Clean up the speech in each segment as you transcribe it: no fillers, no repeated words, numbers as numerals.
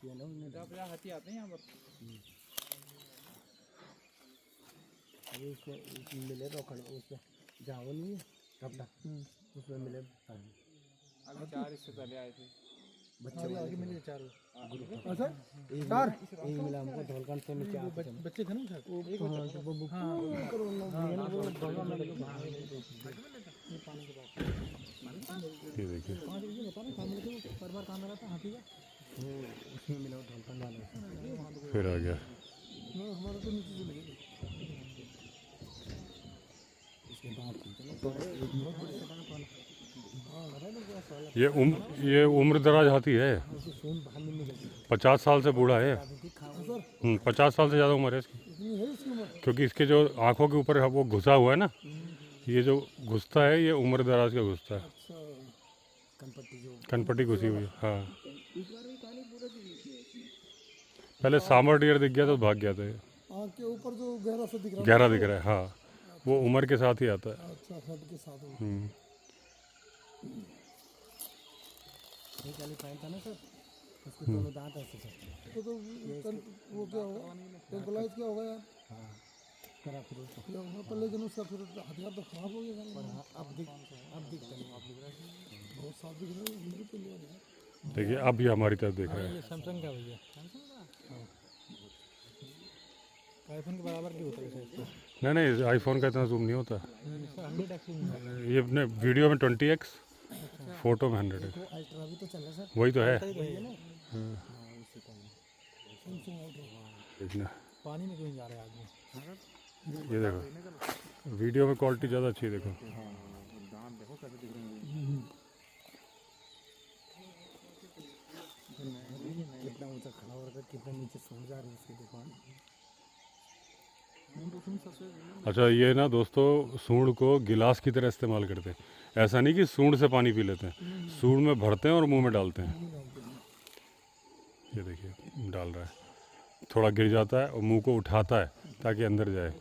है ना उन्हें हाथी आते हैं यहाँ पर। अभी उसमें मिले तो उसमें जाओ नहीं है कपड़ा उसमें मिले अभी 4 इससे पहले आए थे बच्चे आगे मिले 4 अच्छा एक मिला हमको ढोलकन से नीचे बच्चे थे ना सर वो ये देखिए उसमें मिला ढोलकन वाले फिर आ गया। हमारा तो नीचे चले गए। इसके बाद ये उम्र दराज हाथी है, 50 साल से बूढ़ा है। 50 साल से ज़्यादा उम्र है इसकी, क्योंकि इसके जो आँखों के ऊपर वो घुसा हुआ है ना, ये जो घुसता है ये उम्र दराज का घुसता है। कनपट्टी घुसी हुई है। हाँ, पहले सांबर डियर दिख गया तो भाग गया था ये। आँख के ऊपर जो गहरा सा दिख रहा है, गहरा दिख रहा है। हाँ, वो उम्र के साथ ही आता है। अच्छा हेड के साथ था ना सर, उसके दोनों दांत ऐसे थे। तो वो क्या होगा, टेम्पलाइज क्या होगा यार। हाँ करा फिर उसको क्या होगा पर, लेकिन उसका फिर हथियार तो खराब हो गया। पर हाँ अब दिखता नहीं, बहुत साफ दिख रहा है हिंदी पे लिया गया। देखिए अब ये हमारी तरफ देख रहा है। सैमसंग का भैया, आईफोन के बराबर क्यों होता है इसको? नहीं आईफोन का इतना जूम नहीं होता। ये अपने वीडियो में 20x, फोटो में 100 है। अल्ट्रा भी तो चल रहा सर, वही तो है। देखना पानी में क्यों जा रहा है आदमी? ये देखो, वीडियो में क्वालिटी ज़्यादा अच्छी है। देखो कितना ऊंचा खड़ा हो रहा है, कितना नीचे सूंड जा रही है उसकी दुकान। अच्छा, ये ना दोस्तों सूंड को गिलास की तरह इस्तेमाल करते हैं। ऐसा नहीं कि सूंड से पानी पी लेते हैं, सूंड में भरते हैं और मुंह में डालते हैं। ये देखिए डाल रहा है, थोड़ा गिर जाता है और मुंह को उठाता है ताकि अंदर जाए।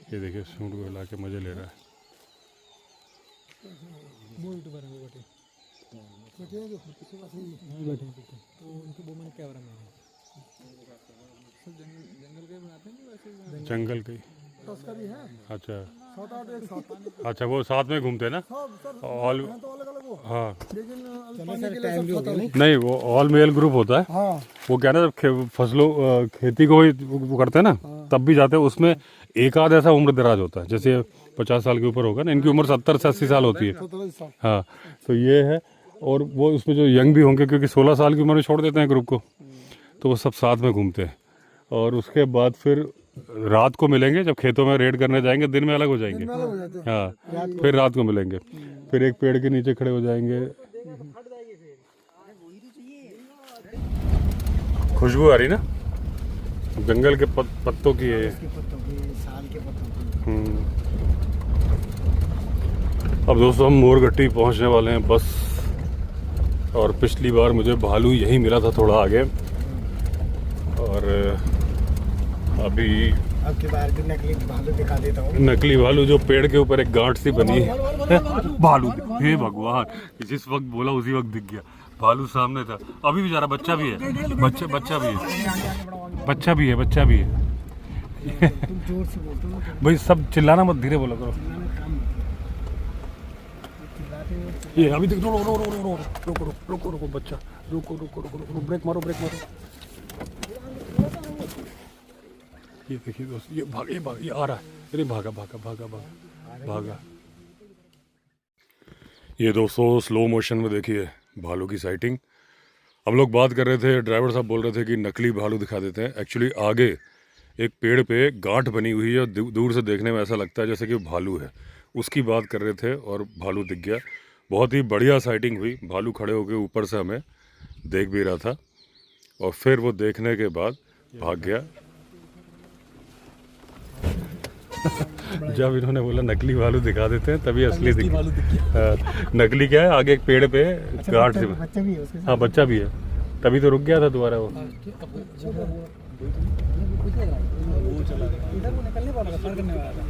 ये देखिए सूंड को हिला के मजे ले रहा है। वो यूट्यूबर है, वो बैठे जो किसी का सही बैठे तो उनको वो मैंने कैमरा में जंगल के बनाते हैं वैसे जंगल की। तस्करी है। अच्छा 7-8 एक साथ अच्छा, वो साथ में घूमते हैं ना। ऑल हैं तो अलग अलग वो, हाँ लेकिन टाइम भी हो गया नहीं। नहीं, वो ऑल मेल ग्रुप होता है। हाँ वो क्या ना, जब फसलों खेती को वो करते हैं ना, तब भी जाते हैं। उसमें एक आध ऐसा उम्र दराज होता है, जैसे 50 साल के ऊपर होगा ना, इनकी उम्र 70 से 80 साल होती है। 17 साल। हाँ, तो ये है। और वो उसमें जो यंग भी होंगे, क्योंकि 16 साल की उम्र में छोड़ देते हैं ग्रुप को, तो वो सब साथ में घूमते हैं। और उसके बाद फिर रात को मिलेंगे, जब खेतों में रेड करने जाएंगे। दिन में अलग हो जाएंगे। हाँ, फिर रात को मिलेंगे, फिर एक पेड़ के नीचे खड़े हो जाएंगे। खुशबू आ रही ना जंगल के पत्तों की है। साल के पत्तों की। अब दोस्तों हम मोरगट्टी पहुंचने वाले हैं बस। और पिछली बार मुझे भालू यहीं मिला था, थोड़ा आगे। और अभी अब की बार भी नकली भालू दिखा देता हूँ। नकली भालू जो पेड़ के ऊपर एक गांठ सी बनी है। भालू, हे भगवान, जिस वक्त बोला उसी वक्त दिख गया। भालू सामने था। अभी बेचारा बच्चा भी है, बच्चा भी है, बच्चा भी है। जोर से बोलते हो भाई सब चिल्लाना मत, धीरे बोला करो। ये अभी देख, रुको बच्चा, रुको, ब्रेक मारो। ये देखिए दोस्त, ये भाग, ये आ रहा है। अरे भागा। ये दोस्तों स्लो मोशन में देखिए भालू की साइटिंग। हम लोग बात कर रहे थे, ड्राइवर साहब बोल रहे थे कि नकली भालू दिखा देते हैं। एक्चुअली आगे एक पेड़ पे गांठ बनी हुई है, दूर से देखने में ऐसा लगता है जैसे कि भालू है। उसकी बात कर रहे थे और भालू दिख गया। बहुत ही बढ़िया साइटिंग हुई। भालू खड़े होकर ऊपर से हमें देख भी रहा था, और फिर वो देखने के बाद भाग गया। जब इन्होंने बोला नकली भालू दिखा देते हैं तभी असली दिख भालू दिख गया। नकली क्या है, आगे एक पेड़ पे गार्ड से, बच्चा भी है उसके साथ। हाँ बच्चा भी है, तभी तो रुक गया था दोबारा वो। वो चला गया। इधर वो निकलने वाला था, पार करने वाला था।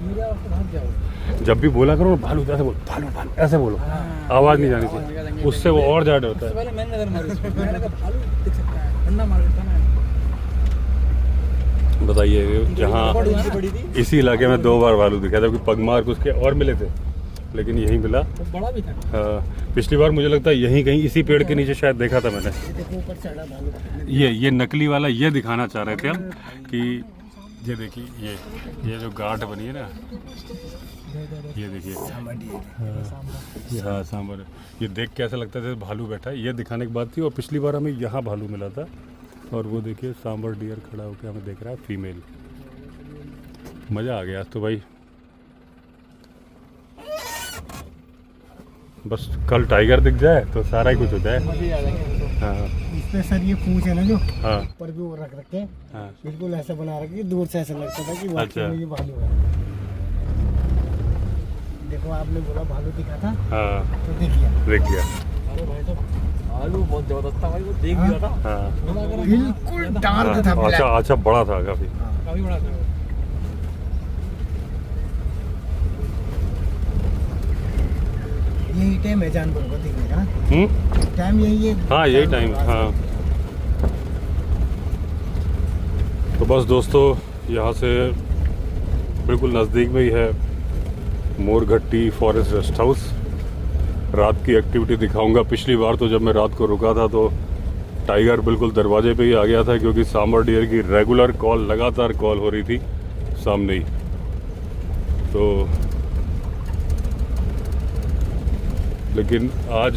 मेरा उसको भाग गया वो। जब भी बोला करो भालू ऐसे बोलो, भालू भालू ऐसे बोलो, आवाज़ नहीं जानी चाहिए, उससे वो और ज़्यादा होता है। पहले मैंने नजर मारी उसको, मैंने कहा भालू दिख सकता है, ठंडा मार देता ना। बताइए, जहाँ बड़ी थी, इसी इलाके में 2 बार भालू दिखा, जबकि पगमार्क उसके और मिले थे, लेकिन यहीं मिला। वो बड़ा भी था। हाँ, पिछली बार मुझे लगता है यहीं कहीं इसी पेड़ के नीचे शायद देखा था मैंने। ये देखो ऊपर चढ़ा भालू। ये नकली वाला ये दिखाना चाह रहे थे हम कि ये देखिए, ये जो गांठ बनी है ना, ये देखिए, हाँ सांबर, ये देख के ऐसा लगता था भालू बैठा है, ये दिखाने की बात थी। और पिछली बार हमें यहाँ भालू मिला था, और वो देखिए सांबर डियर खड़ा होकर हमें देख रहा है, फीमेल। मज़ा आ गया आज तो भाई। बस कल टाइगर दिख जाए तो सारा ही कुछ हो जाए। हाँ इसमें सर ये पूंछ है ना जो, हाँ ऊपर भी वो रख रखे, हाँ, बिल्कुल ऐसा बना रखे कि दूर से ऐसा लगता था कि वाकई अच्छा। में ये भालू है। देखो आपने बोला भालू दिखा था, हाँ तो देखिए देख गया। अरे भाई तो भालू बहुत जबरदस्त था भाई, वो देख लिया था। हाँ बिल्कुल डार्क था, हाँ, अच्छा अच्छा, बड़ा था काफ़ी। काफी बड़ा था। यही टाइम है जानवर को देखने का, टाइम यही है। हाँ यही टाइम, हाँ। तो बस दोस्तों, यहाँ से बिल्कुल नज़दीक में ही है मोरघट्टी फॉरेस्ट रेस्ट हाउस। रात की एक्टिविटी दिखाऊंगा। पिछली बार तो जब मैं रात को रुका था तो टाइगर बिल्कुल दरवाजे पे ही आ गया था, क्योंकि सांबर डियर की रेगुलर कॉल, लगातार कॉल हो रही थी सामने ही। तो लेकिन आज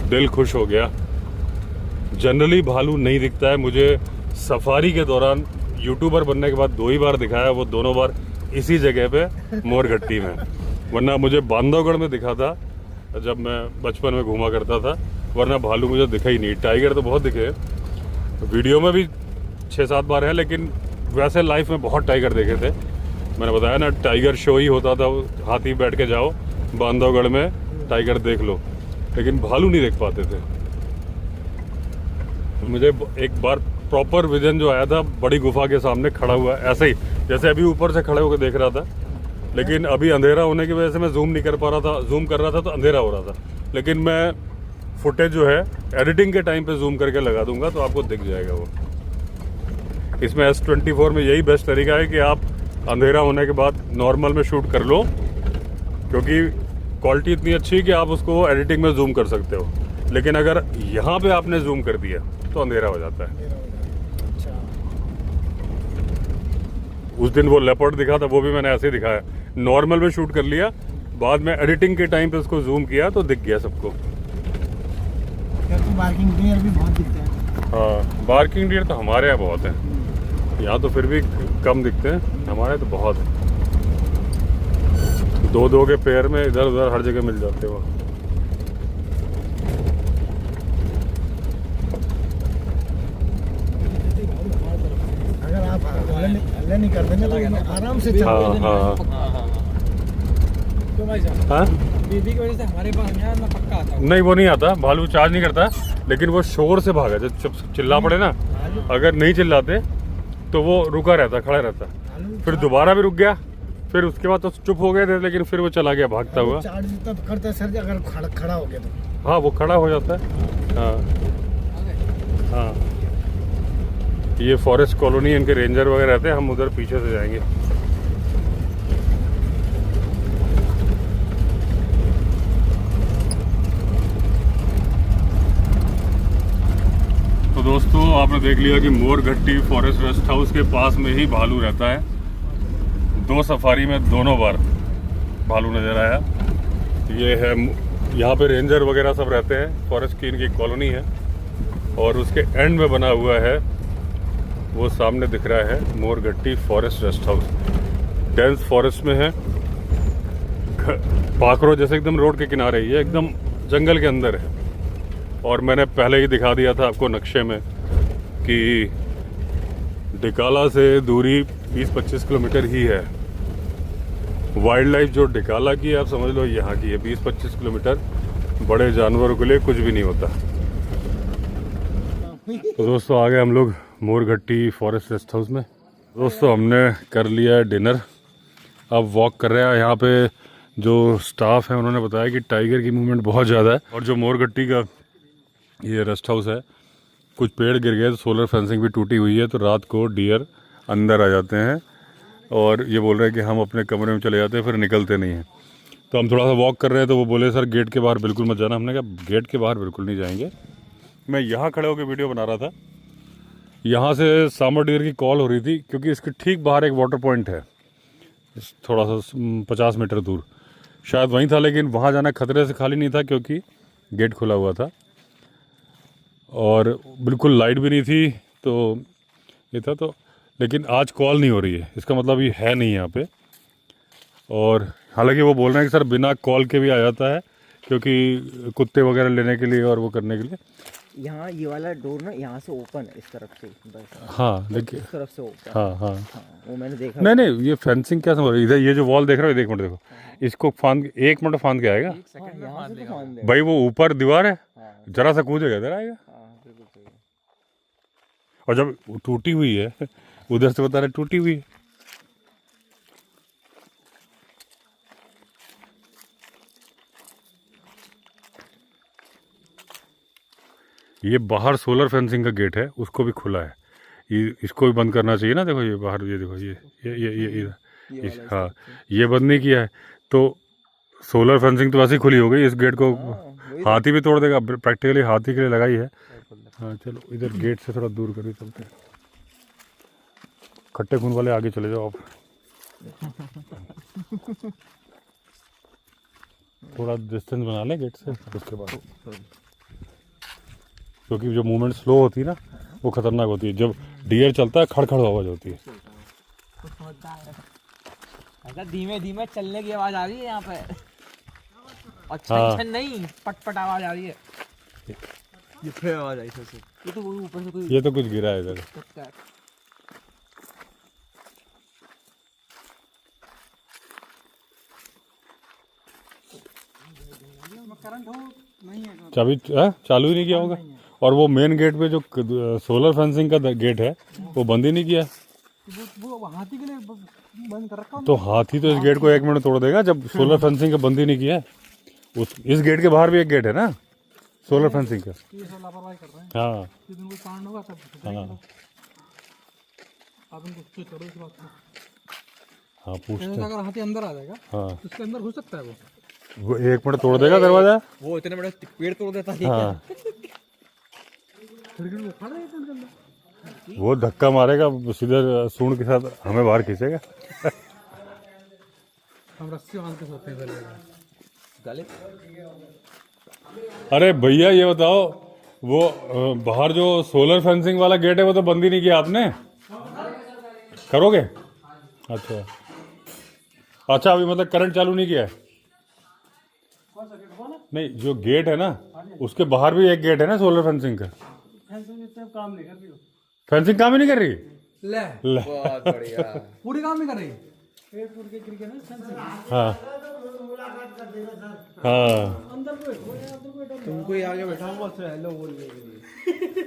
दिल खुश हो गया। जनरली भालू नहीं दिखता है मुझे। सफारी के दौरान यूट्यूबर बनने के बाद 2 ही बार दिखाया, वो दोनों बार इसी जगह पे मोरघट्टी में। वरना मुझे बांधवगढ़ में दिखा था जब मैं बचपन में घूमा करता था, वरना भालू मुझे दिखा ही नहीं। टाइगर तो बहुत दिखे, वीडियो में भी 6-7 बार है, लेकिन वैसे लाइफ में बहुत टाइगर देखे थे। मैंने बताया ना, टाइगर शो ही होता था, हाथी बैठ के जाओ बांधवगढ़ में, टाइगर देख लो, लेकिन भालू नहीं देख पाते थे। मुझे एक बार प्रॉपर विजन जो आया था, बड़ी गुफा के सामने खड़ा हुआ, ऐसे ही जैसे अभी ऊपर से खड़े होकर देख रहा था, लेकिन अभी अंधेरा होने की वजह से मैं जूम नहीं कर पा रहा था। जूम कर रहा था तो अंधेरा हो रहा था, लेकिन मैं फुटेज जो है एडिटिंग के टाइम पे जूम करके लगा दूंगा तो आपको दिख जाएगा वो। इसमें S24 में यही बेस्ट तरीका है कि आप अंधेरा होने के बाद नॉर्मल में शूट कर लो, क्योंकि क्वालिटी इतनी अच्छी है कि आप उसको एडिटिंग में जूम कर सकते हो। लेकिन अगर यहाँ पे आपने जूम कर दिया तो अंधेरा हो जाता है। उस दिन वो लेपर्ड दिखा था, वो भी मैंने ऐसे ही दिखाया, नॉर्मल में शूट कर लिया, बाद में एडिटिंग के टाइम पे उसको जूम किया तो दिख गया सबको। बार्किंग डियर भी बहुत दिखते हैं। हाँ, बार्किंग डियर तो हमारे यहाँ बहुत है, यहाँ तो फिर भी कम दिखते हैं, हमारे तो बहुत। 2-2 के पेयर में इधर उधर हर जगह मिल जाते हो। अगर आप हल्ला नहीं कर देंगे तो आराम से चल हाँ देंगे। हाँ क्यों भाई साहब? हाँ, बीबी की वजह से हमारे पास यहाँ ना पक्का आता है। नहीं वो नहीं आता, भालू चार्ज नहीं करता, लेकिन वो शोर से भागा। जब चिल्ला पड़े ना, अगर नहीं चिल्लाते तो वो रुका रहता, खड़ा रहता, फिर दोबारा भी रुक गया, फिर उसके बाद तो चुप हो गए थे, लेकिन फिर वो चला गया भागता हुआ। चार्ज तब करता है सर अगर खड़ा हो गया तो। हाँ वो खड़ा हो जाता है। हाँ हाँ, ये फॉरेस्ट कॉलोनी, इनके रेंजर वगैरह रहते हैं, हम उधर पीछे से जाएंगे। तो दोस्तों आपने देख लिया कि मोरघट्टी फॉरेस्ट रेस्ट हाउस के पास में ही भालू रहता है। 2 सफारी में दोनों बार भालू नज़र आया। ये है, यहाँ पे रेंजर वगैरह सब रहते हैं, फॉरेस्ट की इनकी कॉलोनी है, और उसके एंड में बना हुआ है वो सामने दिख रहा है Morghatti forest rest house. Dense forest में है, पाखरो जैसे एकदम रोड के किनारे, ये एकदम जंगल के अंदर है। और मैंने पहले ही दिखा दिया था आपको नक्शे में कि डिकाला से दूरी 20-25 किलोमीटर ही है। वाइल्ड लाइफ जो डिकाला की है, आप समझ लो यहाँ की है। 20-25 किलोमीटर बड़े जानवरों के लिए कुछ भी नहीं होता। तो दोस्तों आ गए हम लोग मोरघट्टी फॉरेस्ट रेस्ट हाउस में। दोस्तों हमने कर लिया है डिनर, अब वॉक कर रहे हैं। यहाँ पे जो स्टाफ है उन्होंने बताया कि टाइगर की मूवमेंट बहुत ज़्यादा है, और जो मोरघट्टी का ये रेस्ट हाउस है, कुछ पेड़ गिर गए तो सोलर फेंसिंग भी टूटी हुई है, तो रात को डियर अंदर आ जाते हैं और ये बोल रहे हैं कि हम अपने कमरे में चले जाते हैं, फिर निकलते नहीं हैं। तो हम थोड़ा सा वॉक कर रहे हैं, तो वो बोले सर गेट के बाहर बिल्कुल मत जाना। हमने कहा गेट के बाहर बिल्कुल नहीं जाएंगे। मैं यहाँ खड़े होकर वीडियो बना रहा था, यहाँ से सांबर डियर की कॉल हो रही थी, क्योंकि इसके ठीक बाहर एक वाटर पॉइंट है, थोड़ा सा 50 मीटर दूर, शायद वहीं था, लेकिन वहाँ जाना खतरे से खाली नहीं था क्योंकि गेट खुला हुआ था और बिल्कुल लाइट भी नहीं थी, तो ये था। तो लेकिन आज कॉल नहीं हो रही है, इसका मतलब ये है नहीं यहाँ पे। और हालांकि वो बोल रहे हैं कि सर बिना कॉल के भी आ जाता है, क्योंकि कुत्ते वगैरह लेने के लिए और वो करने के लिए। यहाँ ये वाला डोर ना यहाँ से ओपन है, इस तरफ से बस। हाँ लेकिन इस तरफ से ओपन। हाँ हाँ वो मैंने देखा। नहीं ये फेंसिंग क्या समझ रही है? इधर ये जो वॉल देख रहे हो, एक मिनट देखो, इसको फांद 1 मिनट फांद के आएगा यहाँ से तो फांद दे। भाई, वो ऊपर दीवार है, जरा सा कूदेगा इधर आएगा। बिल्कुल सही। और जब टूटी हुई है, उधर से बता रहे टूटी हुई है। ये बाहर सोलर फेंसिंग का गेट है, उसको भी खुला है, ये इसको भी बंद करना चाहिए ना। देखो ये बाहर, ये देखो ये हाँ, ये बंद नहीं किया है, तो सोलर फेंसिंग तो वैसे ही खुली हो गई। इस गेट को हाथी भी तोड़ देगा, प्रैक्टिकली हाथी के लिए लगाई है। हाँ चलो इधर गेट से थोड़ा दूर करिए, चलते हैं। खट्टे खून वाले आगे चले जाओ आप। थोड़ा डिस्टेंस बना लें गेट से, उसके बाद, क्योंकि जो मूवमेंट स्लो होती है ना, वो खतरनाक होती है। जब डियर चलता है खड़खड़ आवाज होती है। धीमे धीमे चलने की आवाज आ रही है यहाँ पे, और हाँ। छन नहीं, पटपट आवाज आ रही है। ये फिर आवाज आई फिर से। ये तो वो ऊपर से कोई ये तो कुछ गिरा है इधर। चाबी चालू ही नहीं किया होगा। और वो मेन गेट पे जो सोलर फेंसिंग का गेट है, वो बंद ही नहीं किया। वो हाथी के लिए बंद कर रखा। तो हाथी तो इस गेट को 1 मिनट तोड़ देगा, जब सोलर फेंसिंग का बंद ही नहीं किया है। इस गेट के बाहर भी एक गेट है ना सोलर फेंसिंग का। ये सब लापरवाही कर रहे हैं। हाँ जिस दिन कोई कांड होगा सब। हाँ आप इनको पूछ करो इस बात को। हाँ पूछते हैं। अगर हाथी अंदर आ जाएगा हाँ तो उसके अंदर घुस सकता है वो 1 मिनट तोड़ देगा दरवाजा। वो इतने बड़े पेड़ तोड़ देता है। हाँ खिड़की में खड़ा है पेड़ के अंदर। वो धक्का मारेगा सीधे सूंड के साथ, हमें बाहर खींचेगा। हम रस्सी बांध के सोते हैं पहले। गले अरे भैया ये बताओ, वो बाहर जो सोलर फेंसिंग वाला गेट है वो तो बंद ही नहीं किया आपने, करोगे? अच्छा अच्छा, अभी मतलब करंट चालू नहीं किया है? नहीं, जो गेट है ना उसके बाहर भी एक गेट है ना सोलर फेंसिंग का। काम नहीं कर रही हो। फेंसिंग काम ही नहीं कर रही। ले बहुत बढ़िया। पूरी काम नहीं कर रही। पेड़ फूट के गिर के ना फेंसिंग। हाँ हाँ अंदर कोई तुमको ही आगे बैठाऊंगा उससे हेलो बोलने के लिए।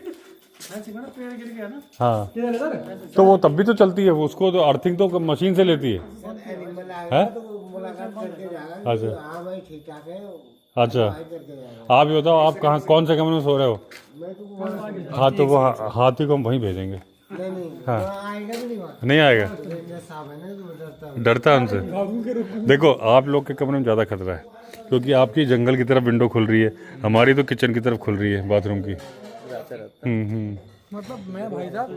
फेंसिंग ना पेड़ गिर गया ना। हाँ, किधर इधर? तो वो तब भी तो चलती है, उसको तो अर्थिंग तो मशीन से लेती है। हैं? अच्छा अच्छा, आप ये बताओ आप कहाँ, कौन से कमरे में सो रहे हो? हाँ तो वो हाथी को हम वहीं भेजेंगे। हाँ नहीं आएगा, डरता है हमसे। देखो आप लोग के कमरे में ज़्यादा खतरा है, क्योंकि आपकी जंगल की तरफ विंडो खुल रही है, हमारी तो किचन की तरफ खुल रही है, बाथरूम की। मतलब मैं भाई साहब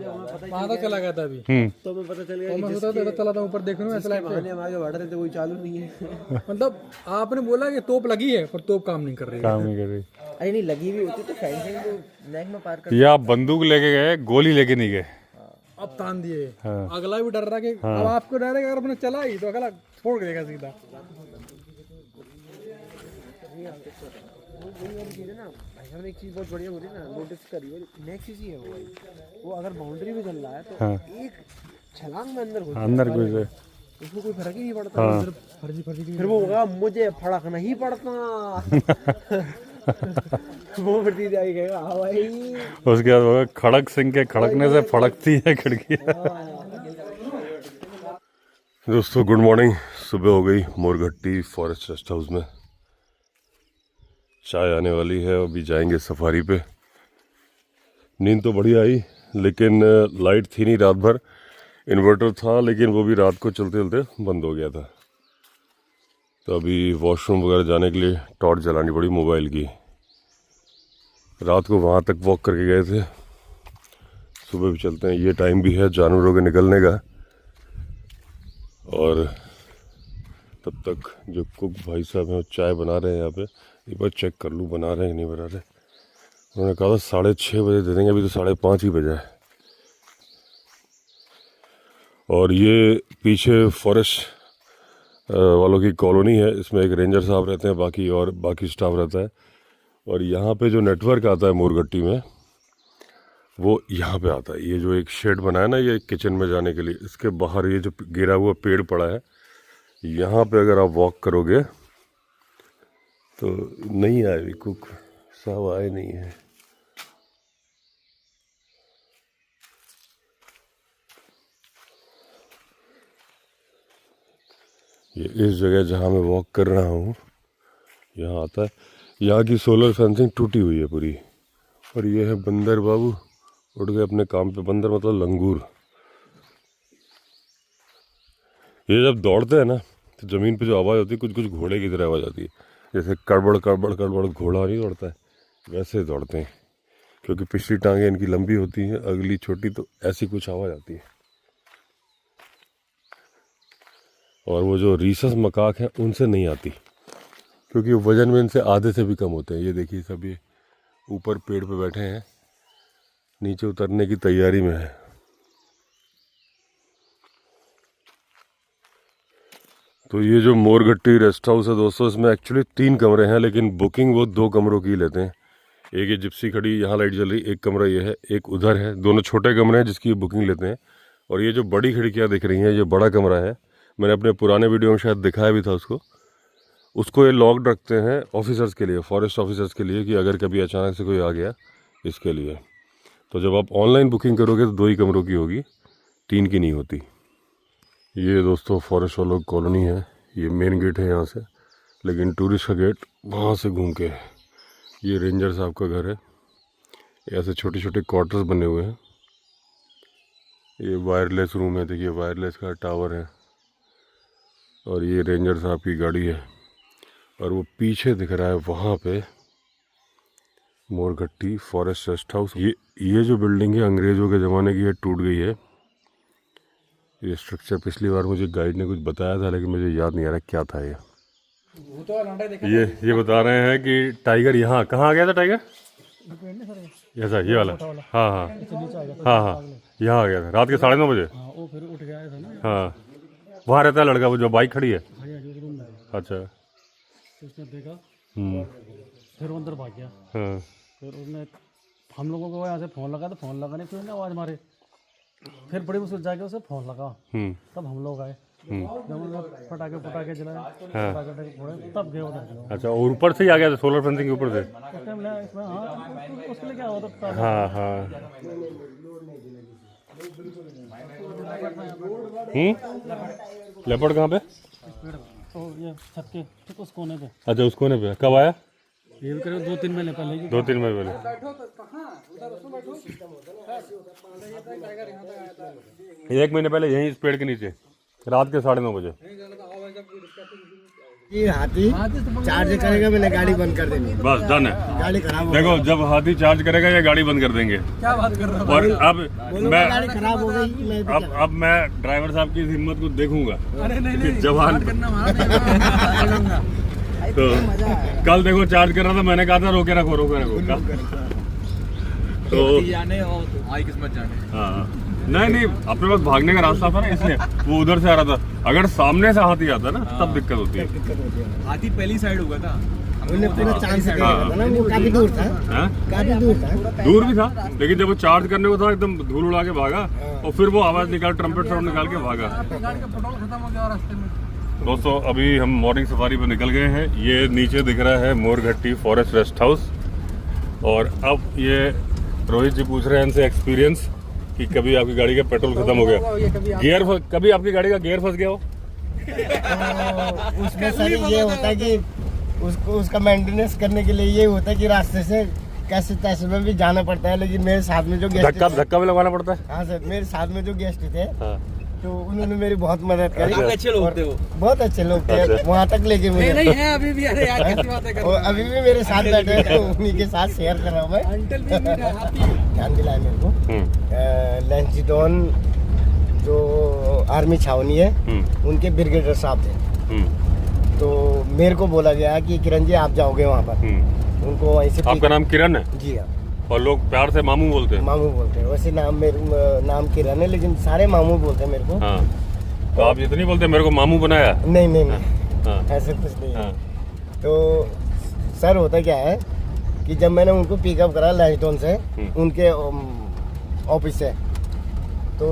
वहाँ तक चला गया था अभी, तो मैं पता चल गया मैं सोचा था चला था ऊपर देखने में, ऐसा लगा बहाने हम आगे बढ़ रहे थे वही चालू नहीं है। मतलब आपने बोला कि तोप लगी है पर तोप काम नहीं कर रही है। काम नहीं कर रही। अरे नहीं, लगी भी होती तो फेंसिंग को नेक में पार कर। या आप बंदूक लेके गए, गोली लेके नहीं गए। अब तान दिए। हाँ। अगला भी डर रहा कि अब आपको डर है कि अगर अपने चला ही तो अगला छोड़ देगा सीधा। भाई एक चीज बहुत बढ़िया हो रही है ना, नोटिस करिए, नेक्स्ट चीज ये है वो अगर बाउंड्री में चल रहा है तो हाँ। एक छलांग में अंदर घुस अंदर घुस गए। उसको कोई फर्क ही नहीं पड़ता। हाँ। फर्जी फर्जी की फिर वो होगा मुझे फड़क नहीं पड़ता। वो फिर दीदी आगे कहेगा हाँ भाई। उसके बाद होगा खड़क सिंह के खड़कने से फड़कती है खिड़की। दोस्तों गुड मॉर्निंग। सुबह हो गई मोरघट्टी फॉरेस्ट रेस्ट हाउस में, चाय आने वाली है, अभी जाएंगे सफारी पे। नींद तो बढ़िया आई, लेकिन लाइट थी नहीं रात भर। इन्वर्टर था लेकिन वो भी रात को चलते चलते बंद हो गया था, तो अभी वॉशरूम वगैरह जाने के लिए टॉर्च जलानी पड़ी मोबाइल की। रात को वहाँ तक वॉक करके गए थे, सुबह भी चलते हैं। ये टाइम भी है जानवरों के निकलने का, और तब तक जो कुक भाई साहब हैं वो चाय बना रहे हैं यहाँ पे। एक बार चेक कर लूँ बना रहे हैं कि नहीं बना रहे। उन्होंने कहा था 6:30 बजे दे देंगे, अभी तो 5:30 ही बजा है। और ये पीछे फॉरेस्ट वालों की कॉलोनी है, इसमें एक रेंजर साहब रहते हैं, बाकी स्टाफ रहता है। और यहाँ पे जो नेटवर्क आता है मोरघट्टी में वो यहाँ पे आता है। ये जो एक शेड बना है ना, ये किचन में जाने के लिए, इसके बाहर ये जो गिरा हुआ पेड़ पड़ा है, यहाँ पे अगर आप वॉक करोगे तो नहीं आए भी कुक साहब, आए नहीं है। ये इस जगह जहाँ मैं वॉक कर रहा हूँ यहाँ आता है। यहाँ की सोलर फेंसिंग टूटी हुई है पूरी। और ये है बंदर बाबू, उठ गए अपने काम पे। बंदर मतलब लंगूर। ये जब दौड़ते हैं ना तो ज़मीन पे जो आवाज़ होती है कुछ कुछ घोड़े की तरह आवाज़ आती है, जैसे कड़बड़ कड़बड़ कड़बड़ घोड़ा नहीं दौड़ता है, वैसे दौड़ते हैं। क्योंकि पिछली टांगें इनकी लंबी होती हैं, अगली छोटी, तो ऐसी कुछ आवाज़ आती है। और वो जो रीसस मकाक हैं उनसे नहीं आती, क्योंकि वजन में इनसे आधे से भी कम होते हैं। ये देखिए सब ये ऊपर पेड़ पे बैठे हैं, नीचे उतरने की तैयारी में है। तो ये जो मोरघट्टी रेस्ट हाउस है दोस्तों, इसमें एक्चुअली 3 कमरे हैं, लेकिन बुकिंग वो 2 कमरों की लेते हैं। एक ये जिप्सी खड़ी, यहाँ लाइट जल रही, एक कमरा ये है, एक उधर है। दोनों छोटे कमरे हैं जिसकी बुकिंग लेते हैं। और ये जो बड़ी खिड़कियाँ दिख रही हैं, ये बड़ा कमरा है। मैंने अपने पुराने वीडियो में शायद दिखाया भी था उसको ये लॉक्ड रखते हैं ऑफिसर्स के लिए, फॉरेस्ट ऑफिसर्स के लिए, कि अगर कभी अचानक से कोई आ गया इसके लिए। तो जब आप ऑनलाइन बुकिंग करोगे तो 2 ही कमरों की होगी, 3 की नहीं होती। ये दोस्तों फॉरेस्ट वालों की कॉलोनी है। ये मेन गेट है यहाँ से, लेकिन टूरिस्ट का गेट वहाँ से घूम के है। ये रेंजर साहब का घर है। ऐसे छोटे छोटे क्वार्टर्स बने हुए हैं। ये वायरलेस रूम है, देखिए वायरलेस का टावर है। और ये रेंजर साहब की गाड़ी है। और वो पीछे दिख रहा है वहाँ पे मोरघट्टी फॉरेस्ट रेस्ट हाउस। ये जो बिल्डिंग है अंग्रेज़ों के ज़माने की है, टूट गई है। ये स्ट्रक्चर पिछली बार मुझे गाइड ने कुछ बताया था, लेकिन मुझे याद नहीं आ रहा क्या था ये। ये बता रहे हैं कि टाइगर यहाँ कहाँ आ गया था। टाइगर ऐसा ये वाला, हाँ हाँ हाँ हाँ, यहाँ आ गया था रात के 9:30 बजे। वो फिर उठ गया था ना। हाँ, वहाँ रहता है लड़का वो जो बाइक खड़ी है। अच्छा, उसने देखा, फिर वो अंदर भाग गया। हाँ, फिर उसने हम लोगों को यहाँ से फ़ोन लगा, तो फ़ोन लगाने फिर उसने आवाज़ मारे। फिर बड़ी मुश्किल जाके उसे फ़ोन लगा, तब हम लोग आए। जब उन्होंने पटाखे जलाए, पटाखे फोड़े, तब गए उधर। अच्छा, और ऊपर से ही आ गया था सोलर फेंसिंग के ऊपर से। उस टाइम इसमें हाँ, उसके लिए क्या हुआ था। हाँ हाँ, लेपर्ड कहाँ पे? तो ये छत के ठीक उस कोने पे। अच्छा, उस कोने पे कब आया? ये भी करीब 2-3 महीने पहले की। 2-3 महीने पहले। एक महीने पहले यहीं इस पेड़ के नीचे रात के 9:30 बजे। ये हाथी चार्ज करेगा, मैंने गाड़ी बंद कर देनी। बस डन है, गाड़ी खराब हो देखो जब हाथी चार्ज करेगा ये गाड़ी बंद कर देंगे। क्या बात कर रहा और अब मैं गाड़ी खराब हो गई। अब मैं ड्राइवर साहब की इस हिम्मत को देखूंगा। अरे नहीं, जवान तो कल देखो चार्ज कर रहा था, मैंने कहा था रोके रखो तो आई किस्मत जाने। हाँ, नहीं अपने पास भागने का रास्ता था ना, इसलिए वो उधर से आ रहा था। अगर सामने से हाथी आता ना तब दिक्कत होती है। हाथी पहली साइड होगा था, पूरा चांस था ना, वो काफी दूर था, काफी दूर था। दूर भी था, लेकिन जब वो चार्ज करने को था एकदम धूल उड़ा के भागा, और फिर वो आवाज़ निकाल, ट्रम्पेट साउंड निकाल के भागा। गाड़ी का पेट्रोल खत्म हो गया रास्ते में। दोस्तों अभी हम मॉर्निंग सफारी पर निकल गए हैं। ये नीचे दिख रहा है मोरघट्टी फॉरेस्ट रेस्ट हाउस। और अब ये रोहित जी पूछ रहे हैं इनसे एक्सपीरियंस कि कभी आपकी गाड़ी का पेट्रोल खत्म हो गया, कभी आपकी गाड़ी का गियर फंस गया हो? तो उसमें सर ये होता है कि उसका मेंटेनेंस करने के लिए ये होता है कि रास्ते से कैसे तैसे में भी जाना पड़ता है। लेकिन मेरे साथ में जो गेस्ट धक्का भी लगवाना पड़ता है। हाँ सर, मेरे साथ में जो गेस्ट थे हाँ। तो उन्होंने मेरी बहुत मदद करी। आप अच्छे लोग थे वो। बहुत अच्छे लोग थे, अच्छा। वहाँ तक लेके मुझे। नहीं है अभी भी, अरे यार कैसी बातें कर रहे और अभी भी मेरे साथ बैठे हैं, तो उन्हीं के साथ शेयर कर रहा हूँ मैं। अंकल भी ध्यान दिलाया मेरे को। लैंसडॉन जो आर्मी छावनी है उनके ब्रिगेडियर साहब थे। तो मेरे को बोला गया कि किरण जी आप जाओगे वहाँ पर, उनको वहीं से। आपका नाम किरण है? जी हाँ। और लोग प्यार से मामू बोलते हैं? मामू बोलते हैं। वैसे नाम किरण है, लेकिन सारे मामू बोलते हैं मेरे को। हाँ। तो आप इतनी बोलते हैं मेरे को मामू बनाया? नहीं नहीं हाँ। नहीं, ऐसे कुछ नहीं है। हाँ। तो सर होता क्या है कि जब मैंने उनको पिकअप करा लैंसडॉन से, उनके ऑफिस से, तो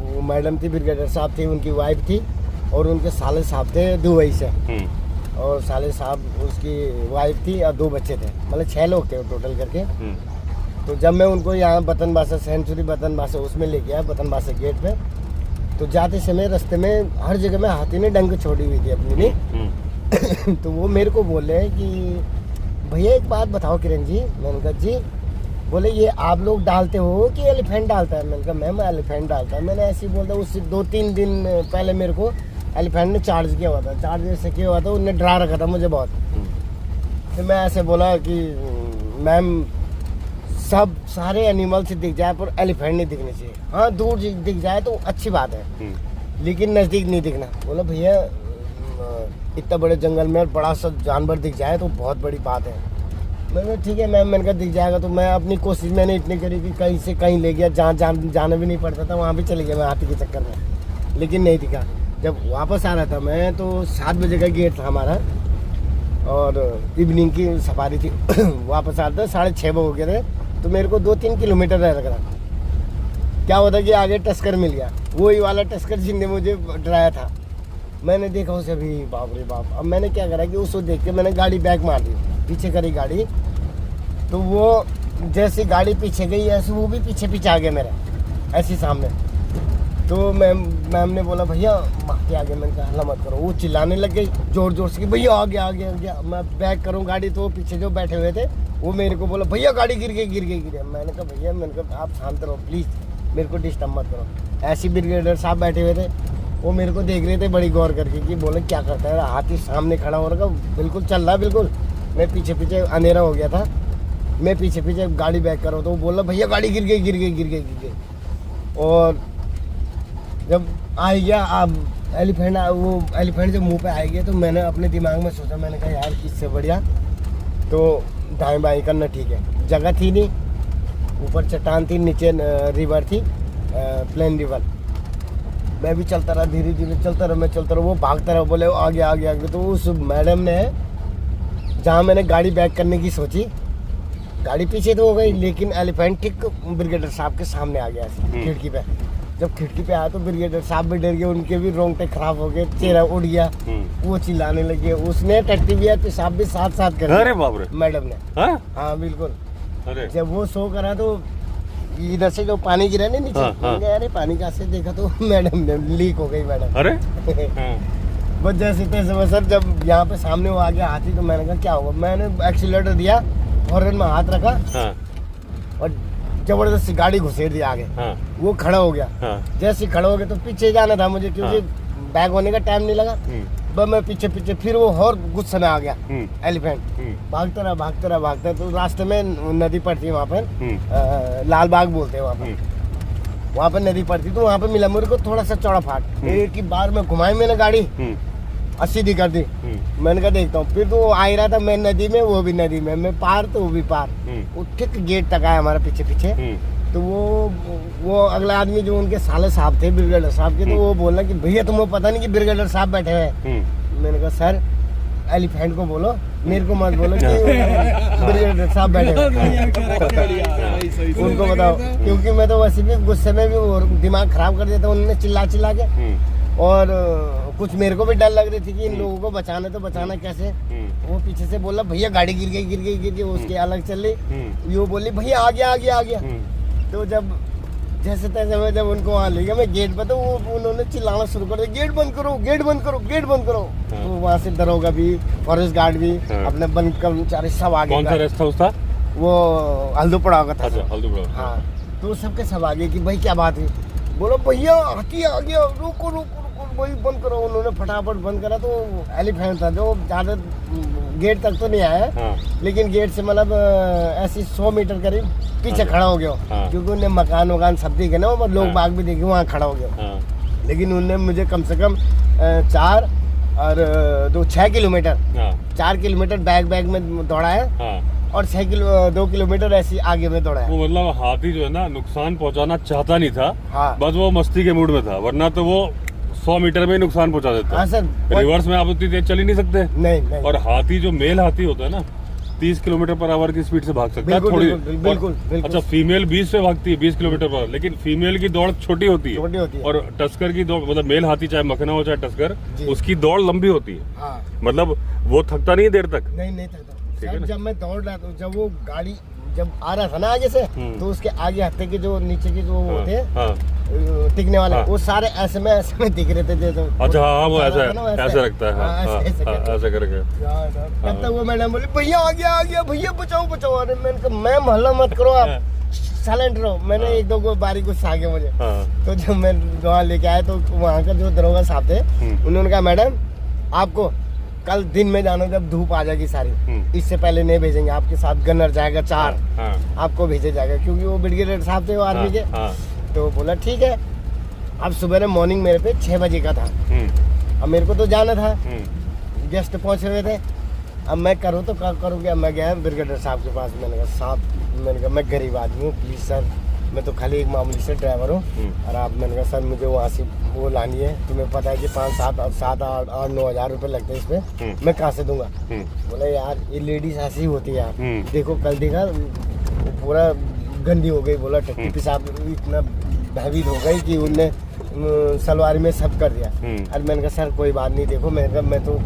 वो मैडम थी, ब्रिगेडियर साहब थे, उनकी वाइफ थी और उनके साले साहब थे दुबई से। और साले साहब उसकी वाइफ थी और 2 बच्चे थे, मतलब 6 लोग थे टोटल करके। तो जब मैं उनको यहाँ बतनबासा सेंचुरी बतनबासा उसमें ले गया, बतनबासा गेट पे, तो जाते समय रास्ते में हर जगह में हाथी ने डंक छोड़ी हुई थी अपनी ने। तो वो मेरे को बोल रहे हैं कि भैया एक बात बताओ किरण जी। मैंने कहा जी। बोले ये आप लोग डालते हो कि एलिफेंट डालता है? मैंने कहा मैम एलिफेंट डालता है। मैंने ऐसे ही बोलता, उससे 2-3 दिन पहले मेरे को एलिफेंट ने चार्ज किया हुआ था। चार्ज जैसे किया हुआ था, उनने डरा रखा था मुझे बहुत। तो मैं ऐसे बोला कि मैम सब सारे एनिमल्स दिख जाए पर एलिफेंट नहीं दिखने चाहिए। हाँ दूर दिख जाए तो अच्छी बात है, लेकिन नज़दीक नहीं दिखना। बोला भैया इतना बड़े जंगल में बड़ा सा जानवर दिख जाए तो बहुत बड़ी बात है। मैंने ठीक है मैम, मैंने कहा दिख जाएगा। तो मैं अपनी कोशिश मैंने इतनी करी कि कहीं से कहीं ले गया, जहाँ जाना भी नहीं पड़ता था वहाँ भी चले गया मैं हाथी के चक्कर में, लेकिन नहीं दिखा। जब वापस आ रहा था मैं तो 7 बजे का गेट था हमारा और इवनिंग की सफारी थी। वापस आ रहा था 6:30 हो गए थे, तो मेरे को 2-3 किलोमीटर रह लग रहा। क्या होता कि आगे टस्कर मिल गया, वही वाला टस्कर जिसने मुझे डराया था। मैंने देखा उसे, अभी बाप रे बाप। अब मैंने क्या करा कि उसको देख के मैंने गाड़ी बैक मार दी, पीछे करी गाड़ी। तो वो जैसे गाड़ी पीछे गई ऐसे वो भी पीछे आ गया मेरे, ऐसे सामने। तो मैम ने बोला भैया आगे आगे। मैंने कहा हल्ला मत करो। वो चिल्लाने लग गई जोर से कि भैया आ गया। मैं बैक करूँ गाड़ी, तो वो पीछे जो बैठे हुए थे वो मेरे को बोला भैया गाड़ी गिर गई। मैंने कहा भैया, मैंने कहा आप शांत रहो प्लीज़, मेरे को डिस्टर्ब मत करो। ऐसे ब्रिगेडियर साहब बैठे हुए थे, वो मेरे को देख रहे थे बड़ी गौर करके कि बोले क्या करता है। हाथी सामने खड़ा हो रहा, बिल्कुल चल रहा बिल्कुल। मैं पीछे अंधेरा हो गया था, मैं पीछे गाड़ी बैक कर रहा हूँ, तो वो बोला भैया गाड़ी गिर गई। और जब आ गया अब एलिफेंट जब मुंह पे आ गया, तो मैंने अपने दिमाग में सोचा, मैंने कहा यार इससे बढ़िया तो दाएं बाएं करना ठीक है। जगह थी नहीं, ऊपर चट्टान थी, नीचे रिवर थी, प्लेन रिवर। मैं भी चलता रहा, धीरे चलता रहा। वो भागता रहा, बोले आगे। तो उस मैडम ने जहाँ मैंने गाड़ी बैक करने की सोची, गाड़ी पीछे तो हो गई, लेकिन एलिफेंट ठीक ब्रिगेडियर साहब के सामने आ गया खिड़की पे। जब खिड़की पे आया तो ब्रिगेडियर साहब भी डर गए, उनके भी रोंगटे खराब हो गए, चेहरा उड़ गया। वो चिल्लाने लगे, उसने टट्टी भी पेशाब भी साथ कर दिया। अरे बाप रे, मैडम ने। हाँ बिल्कुल। अरे जब वो सो करा तो इधर से जो पानी गिरा नहीं नीचे, अरे पानी का से देखा तो मैडम ने लीक हो गई मैडम। अरे बस जैसे तैसे सर, जब यहाँ पे सामने वो आ गया हाथी, तो मैंने कहा क्या होगा। मैंने एक्सीलेटर दिया, हॉर्न में हाथ रखा और जबरदस्ती गाड़ी घुसेड़ दी आगे। वो खड़ा हो गया। जैसे खड़ा हो गया तो पीछे जाना था मुझे, क्योंकि बैग होने का टाइम नहीं लगा। बस मैं पीछे फिर वो और गुस्से में आ गया एलिफेंट। भागता रहा। तो रास्ते में नदी पड़ती है वहाँ पर, लाल बाग बोलते हैं वहाँ पर नदी पड़ती, तो वहाँ पर मिला मेरे को थोड़ा सा चौड़ा फाट। एक ही बार में घुमाई मैंने गाड़ी, 80 दी कर दी। मैंने कहा देखता हूँ। फिर तो वो आ ही रहा था, मैं नदी में, वो भी नदी में, मैं पार तो वो भी पार। वो ठीक गेट तक आया हमारा पीछे। तो वो अगला आदमी जो उनके साले साहब थे ब्रिगेडियर साहब के, तो वो बोला कि भैया तुम्हें पता नहीं कि ब्रिगेडियर साहब बैठे हैं। मैंने कहा सर एलिफेंट को बोलो, मेरे को मत बोलो कि ब्रिगेडियर साहब बैठे उनको बताओ, क्योंकि मैं तो वैसे भी गुस्से में भी वो दिमाग खराब कर देता उन्होंने चिल्ला चिल्ला के। और कुछ मेरे को भी डर लग रही थी कि इन लोगों को बचाना, तो बचाना कैसे। वो पीछे से बोला भैया गाड़ी गिर गई उसके अलग चल रही, वो बोली भैया आ गया। तो जब जैसे तैसे मैं जब उनको वहाँ ले गया मैं गेट पर, तो वो उन्होंने चिल्लाना शुरू कर दिया, गेट बंद करो। तो वहाँ से दरोगा भी, फॉरेस्ट गार्ड भी, अपने बंद कर्मचारी सब आगे। कौन सा रेस्ट हाउस था? वो हल्दूपड़ा का था। अच्छा, हल्दूपड़ा। हाँ, तो सबके सब आगे कि भाई क्या बात है, बोलो भैया हाथी आ गया, रुको वही बंद करो। उन्होंने फटाफट बंद करा। तो एलिफेंट था जो ज्यादा गेट तक तो नहीं आया, लेकिन गेट से मतलब ऐसे 100 मीटर करीब पीछे खड़ा हो गया, क्योंकि उन्हें मकान सब दिखे ना, लोग बाग भी देखे, वहाँ खड़ा हो गया। लेकिन उन्होंने मुझे कम से कम 4 और 6 किलोमीटर 4 किलोमीटर बैग में दौड़ाया और 2 किलोमीटर ऐसे आगे में दौड़ाया। वो मतलब हाथी जो है ना नुकसान पहुंचाना चाहता नहीं था। हाँ। बस वो मस्ती के मूड में था, वरना तो वो 100 मीटर में ही नुकसान पहुंचा देता। हाँ सर, रिवर्स में आप उतनी तेज चल ही नहीं सकते। नहीं। और हाथी जो मेल हाथी होता है ना 30 किलोमीटर पर आवर की स्पीड से भाग सकता है थोड़ी। बिल्कुल। अच्छा, फीमेल 20 से भागती है 20 किलोमीटर पर, लेकिन फीमेल की दौड़ छोटी होती है। और टस्कर की दौड़, मतलब मेल हाथी चाहे मखना हो चाहे टस्कर, उसकी दौड़ लंबी होती है। हाँ। मतलब वो थकता नहीं देर तक। नहीं थकता। जब मैं दौड़ रहा था, जब वो गाड़ी जब आ रहा था ना आगे से, तो उसके आगे हत्थे के जो नीचे के जो होते हैं टिकने वाले, वो सारे ऐसे में दिख रहे थे। अच्छा, हाँ, वो ऐसा रखता है, ऐसे करके। तब तक वो मैडम बोली भैया आ गया भैया बचाओ। अरे मैंने कहा मैम हल्ला मत करो, आप साइलेंट रहो। मैंने 1-2 को बारी गुस्सा आ गया मुझे। तो जब मैं वहाँ लेके आया तो वहाँ का जो दरोगा साहब थे, उन्होंने कहा मैडम आपको कल दिन में जाना, जब धूप आ जाएगी सारी, इससे पहले नहीं भेजेंगे, आपके साथ गनर जाएगा 4, आपको भेजा जाएगा, क्योंकि वो ब्रिगेडियर साहब थे वो आर्मी के। तो बोला ठीक है। अब सुबह मॉर्निंग मेरे पे 6 बजे का था, अब मेरे को तो जाना था, गेस्ट पहुंचे हुए थे। अब मैं करूँ तो क्या करूँगी। अब मैं गया ब्रिगेडियर साहब के पास, मैंने कहा साहब मैं गरीब आदमी हूँ, प्लीज़ सर, मैं तो खाली एक मामूली से ड्राइवर हूँ, और आप, मैंने कहा सर मुझे वहाँ से वो लानी है, तुम्हें पता है कि 5-7-8-9 हज़ार रुपये लगते हैं इस पर, मैं कहाँ से दूंगा। बोला यार ये लेडीज ऐसी ही होती है यार, देखो कल देखा पूरा गंदी हो गई। बोला टट्टी पेशाब इतना भयभीत हो गई कि उनने सलवारी में सब कर दिया। और मैंने कहा सर कोई बात नहीं, देखो मैं तो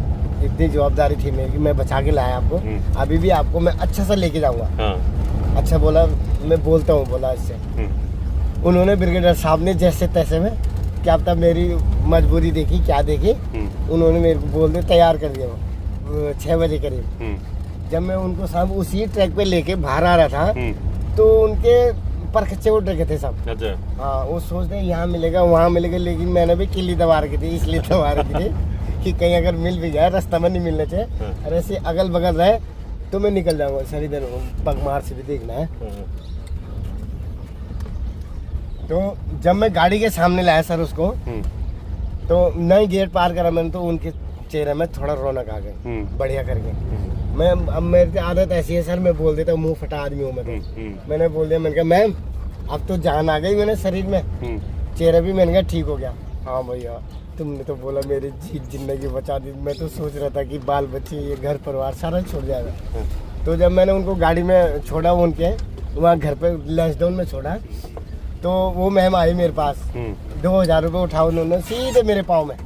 इतनी जवाबदारी थी मेरी, मैं बचा के लाया आपको, अभी भी आपको मैं अच्छा सा लेके जाऊँगा। अच्छा बोला मैं बोलता हूँ, बोला इससे। उन्होंने ब्रिगेडियर साहब ने जैसे तैसे में, क्या तब मेरी मजबूरी देखी क्या देखी, उन्होंने मेरे को बोल दे तैयार कर दिया वो 6 बजे करीब। जब मैं उनको सब उसी ट्रैक पे लेके बाहर आ रहा था, तो उनके परखच्चे उठ रखे थे सब। अच्छा। हाँ, वो सोचते हैं यहाँ मिलेगा वहाँ मिलेगा, लेकिन मैंने भी किल्ली दबा रखी थी, इसलिए दबा रखी थी कि कहीं अगर मिल भी जाए, रास्ता में नहीं मिलना चाहिए, और ऐसे अगल बगल रहे तो मैं निकल जाऊंगा। सर इधर पगमार से भी देखना है। तो जब मैं गाड़ी के सामने लाया सर उसको, तो नई गेट पार करा मैंने, तो उनके चेहरे में थोड़ा रौनक आ गई बढ़िया करके। मैं अब मेरी आदत ऐसी है सर, मैं बोल देता हूँ, मुंह फटा आदमी हूँ मैं तो। मैंने बोल दिया, मैंने कहा मैम अब तो जान आ गई मेरे शरीर में, चेहरा भी मैंने कहा ठीक हो गया। हाँ भैया तुमने तो बोला मेरी जिंदगी बचा दी, मैं तो सोच रहा था कि बाल बच्चे ये घर परिवार सारा छोड़ जाएगा। तो जब मैंने उनको गाड़ी में छोड़ा, उनके वहाँ घर पे लंच डाउन में छोड़ा, तो वो मैम आई मेरे पास, 2000 रुपये उठा उन्होंने सीधे मेरे पाँव में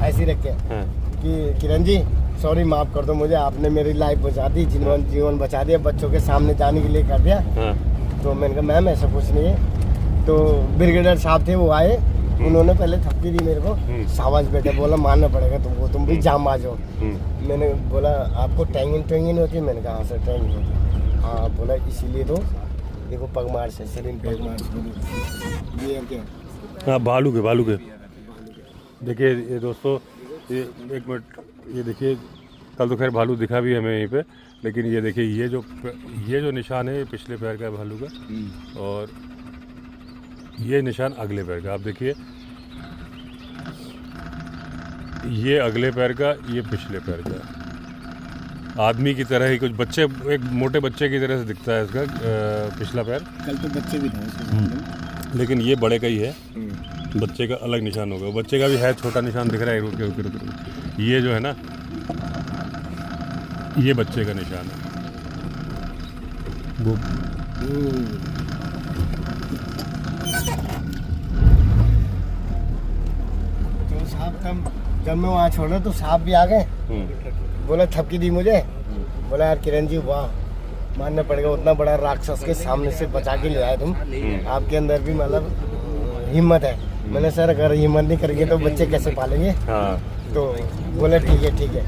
ऐसे रख के कि किरण जी सॉरी माफ़ कर दो मुझे, आपने मेरी लाइफ बचा दी, जीवन बचा दिया, बच्चों के सामने जाने के लिए कर दिया। तो मैंने कहा मैम ऐसा कुछ नहीं है। तो ब्रिगेडियर साहब थे वो आए, उन्होंने पहले थप्पी दी मेरे को, शाबाश बेटे, बोला मानना पड़ेगा तुमको, तुम भी जांबाज हो। मैंने बोला आपको टैंगिंग होती है? मैंने कहा हाँ सर टैंगिंग होती है। हाँ बोला इसीलिए तो देखो पगमार से शरीर पगमार से ये क्या। हाँ भालू के देखिए ये दोस्तों, ये 1 मिनट, ये देखिए कल तो खैर भालू दिखा भी हमें यहीं पे, लेकिन ये देखिए ये जो निशान है ये पिछले पैर का है भालू का, और ये निशान अगले पैर का। आप देखिए ये अगले पैर का, ये पिछले पैर का। आदमी की तरह ही कुछ बच्चे, एक मोटे बच्चे की तरह से दिखता है इसका पिछला पैर। कल तो बच्चे भी थे, लेकिन ये बड़े का ही है, बच्चे का अलग निशान होगा। बच्चे का भी है छोटा निशान दिख रहा है, रुक। ये जो है ना ये बच्चे का निशान है। वो तो साहब तब जब मैं वहाँ छोड़ा तो साहब भी आ गए, बोला थपकी दी मुझे, बोला यार किरण जी वाह, मानना पड़ेगा उतना बड़ा राक्षस के सामने से बचा के ले आए तुम, आपके अंदर भी मतलब हिम्मत है। मैंने सर अगर हिम्मत नहीं करेंगे तो बच्चे कैसे पालेंगे। हाँ तो बोले ठीक है।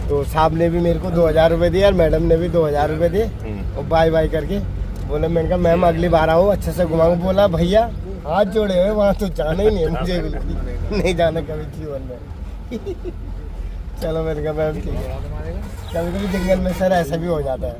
तो साहब ने भी मेरे को 2000 रुपये दिए और मैडम ने भी 2000 रुपये दिए और बाय बाय करके बोले, मैंने कहा मैम अगली बार आओ अच्छे से घुमाऊँ। बोला भैया हाथ जोड़े हुए वहाँ तो जाना ही नहीं है मुझे, बिल्कुल नहीं जाना कभी जीवन में। चलो मैंने कहा मैम ठीक है, कभी कभी जंगल में सर ऐसा भी हो जाता है।